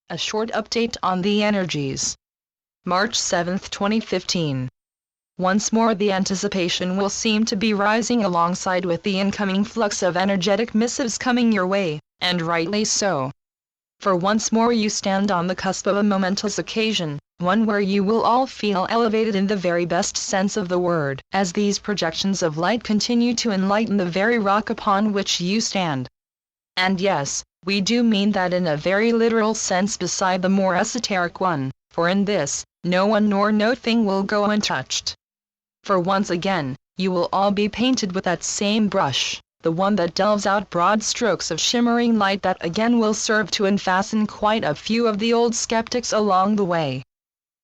A short update on the energies. March 7, 2015. Once more the anticipation will seem to be rising alongside with the incoming flux of energetic missives coming your way, and rightly so. For once more you stand on the cusp of a momentous occasion, one where you will all feel elevated in the very best sense of the word, as these projections of light continue to enlighten the very rock upon which you stand. And yes, we do mean that in a very literal sense beside the more esoteric one, for in this, no one nor no thing will go untouched. For once again, you will all be painted with that same brush, the one that delves out broad strokes of shimmering light that again will serve to unfasten quite a few of the old skeptics along the way.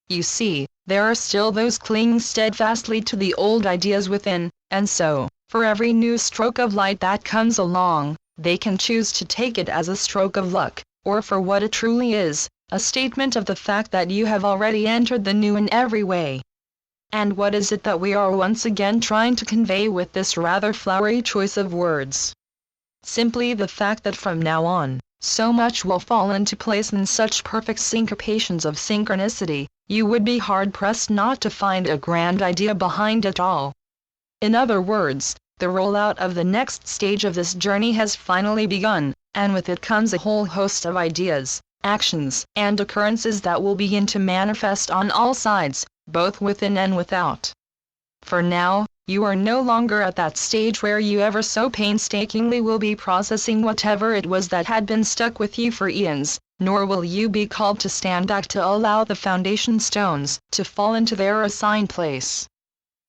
You see, there are still those clinging steadfastly to the old ideas within, and so, for every new stroke of light that comes along, they can choose to take it as a stroke of luck, or for what it truly is, a statement of the fact that you have already entered the new in every way. And what is it that we are once again trying to convey with this rather flowery choice of words? Simply the fact that from now on, so much will fall into place in such perfect syncopations of synchronicity, you would be hard-pressed not to find a grand idea behind it all. In other words, the rollout of the next stage of this journey has finally begun, and with it comes a whole host of ideas, actions, and occurrences that will begin to manifest on all sides, both within and without. For now, you are no longer at that stage where you ever so painstakingly will be processing whatever it was that had been stuck with you for eons, nor will you be called to stand back to allow the foundation stones to fall into their assigned place.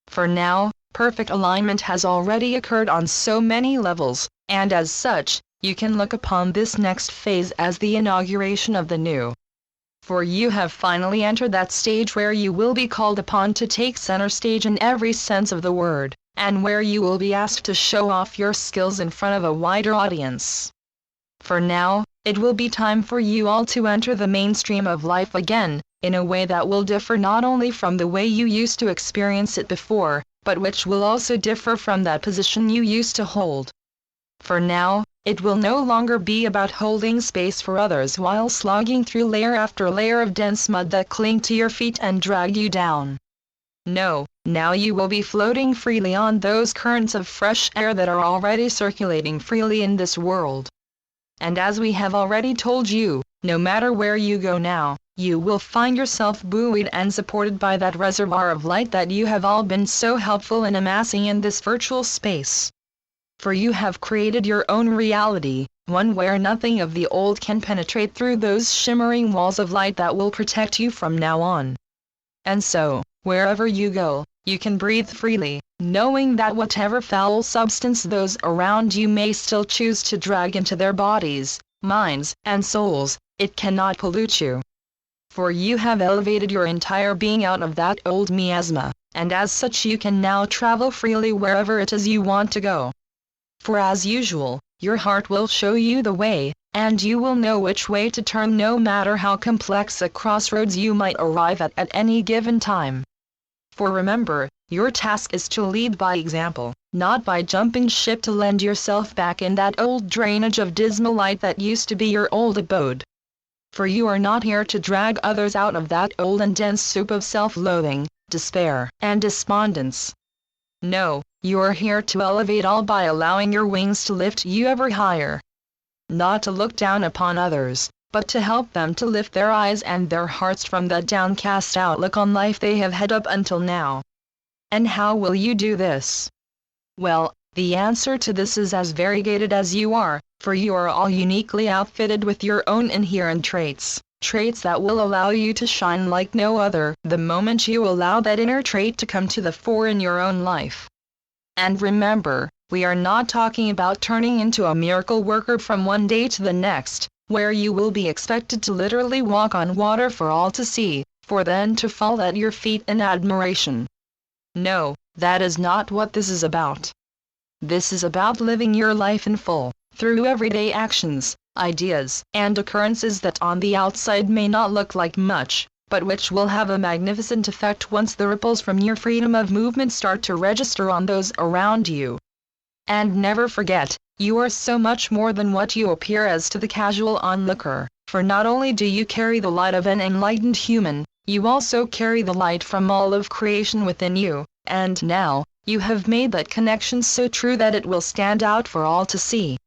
For now, perfect alignment has already occurred on so many levels, and as such, you can look upon this next phase as the inauguration of the new. For you have finally entered that stage where you will be called upon to take center stage in every sense of the word, and where you will be asked to show off your skills in front of a wider audience. For now, it will be time for you all to enter the mainstream of life again, in a way that will differ not only from the way you used to experience it before, but which will also differ from that position you used to hold. For now, it will no longer be about holding space for others while slogging through layer after layer of dense mud that cling to your feet and drag you down. No, now you will be floating freely on those currents of fresh air that are already circulating freely in this world. And as we have already told you, no matter where you go now, you will find yourself buoyed and supported by that reservoir of light that you have all been so helpful in amassing in this virtual space. For you have created your own reality, one where nothing of the old can penetrate through those shimmering walls of light that will protect you from now on. And so, wherever you go, you can breathe freely, knowing that whatever foul substance those around you may still choose to drag into their bodies, minds, and souls, it cannot pollute you. For you have elevated your entire being out of that old miasma, and as such you can now travel freely wherever it is you want to go. For as usual, your heart will show you the way, and you will know which way to turn no matter how complex a crossroads you might arrive at any given time. For remember, your task is to lead by example, not by jumping ship to land yourself back in that old drainage of dismal light that used to be your old abode. For you are not here to drag others out of that old and dense soup of self-loathing, despair, and despondence. No, you are here to elevate all by allowing your wings to lift you ever higher. Not to look down upon others, but to help them to lift their eyes and their hearts from the downcast outlook on life they have had up until now. And how will you do this? Well, the answer to this is as variegated as you are, for you are all uniquely outfitted with your own inherent traits that will allow you to shine like no other the moment you allow that inner trait to come to the fore in your own life. And remember, we are not talking about turning into a miracle worker from one day to the next, where you will be expected to literally walk on water for all to see, for then to fall at your feet in admiration. No, that is not what this is about. This is about living your life in full, through everyday actions, ideas, and occurrences that on the outside may not look like much, but which will have a magnificent effect once the ripples from your freedom of movement start to register on those around you. And never forget, you are so much more than what you appear as to the casual onlooker. For not only do you carry the light of an enlightened human, you also carry the light from all of creation within you, and now, you have made that connection so true that it will stand out for all to see.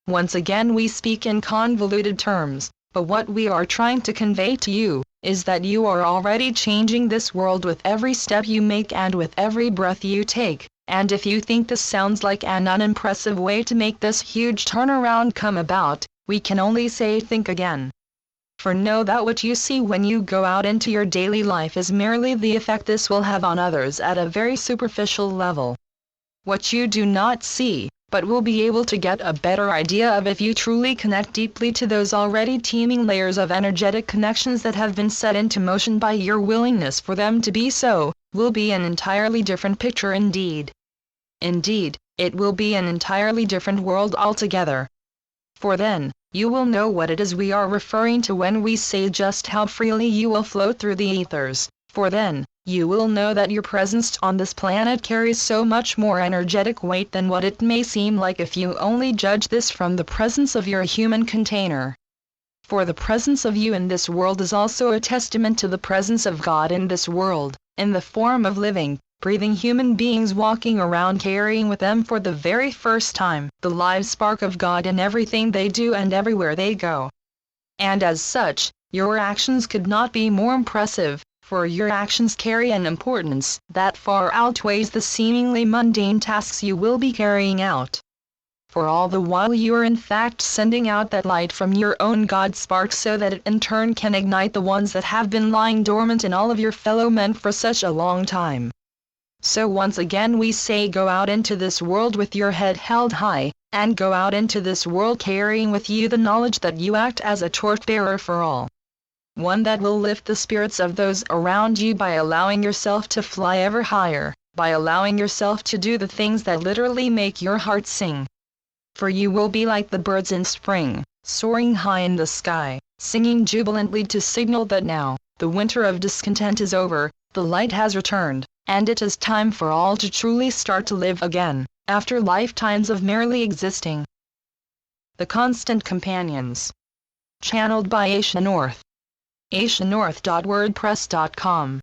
Once again we speak in convoluted terms, but what we are trying to convey to you, is that you are already changing this world with every step you make and with every breath you take, and if you think this sounds like an unimpressive way to make this huge turnaround come about, we can only say think again. For know that what you see when you go out into your daily life is merely the effect this will have on others at a very superficial level. What you do not see, but will be able to get a better idea of if you truly connect deeply to those already teeming layers of energetic connections that have been set into motion by your willingness for them to be so, will be an entirely different picture indeed. Indeed, it will be an entirely different world altogether. For then, you will know what it is we are referring to when we say just how freely you will float through the ethers, for then, you will know that your presence on this planet carries so much more energetic weight than what it may seem like if you only judge this from the presence of your human container. For the presence of you in this world is also a testament to the presence of God in this world, in the form of living, breathing human beings walking around carrying with them for the very first time the live spark of God in everything they do and everywhere they go. And as such, your actions could not be more impressive, for your actions carry an importance that far outweighs the seemingly mundane tasks you will be carrying out. For all the while you are in fact sending out that light from your own God spark so that it in turn can ignite the ones that have been lying dormant in all of your fellow men for such a long time. So once again we say go out into this world with your head held high, and go out into this world carrying with you the knowledge that you act as a torchbearer for all. One that will lift the spirits of those around you by allowing yourself to fly ever higher, by allowing yourself to do the things that literally make your heart sing. For you will be like the birds in spring, soaring high in the sky, singing jubilantly to signal that now, the winter of discontent is over, the light has returned, and it is time for all to truly start to live again, after lifetimes of merely existing. The Constant Companions. Channeled by Asia North. asianorth.wordpress.com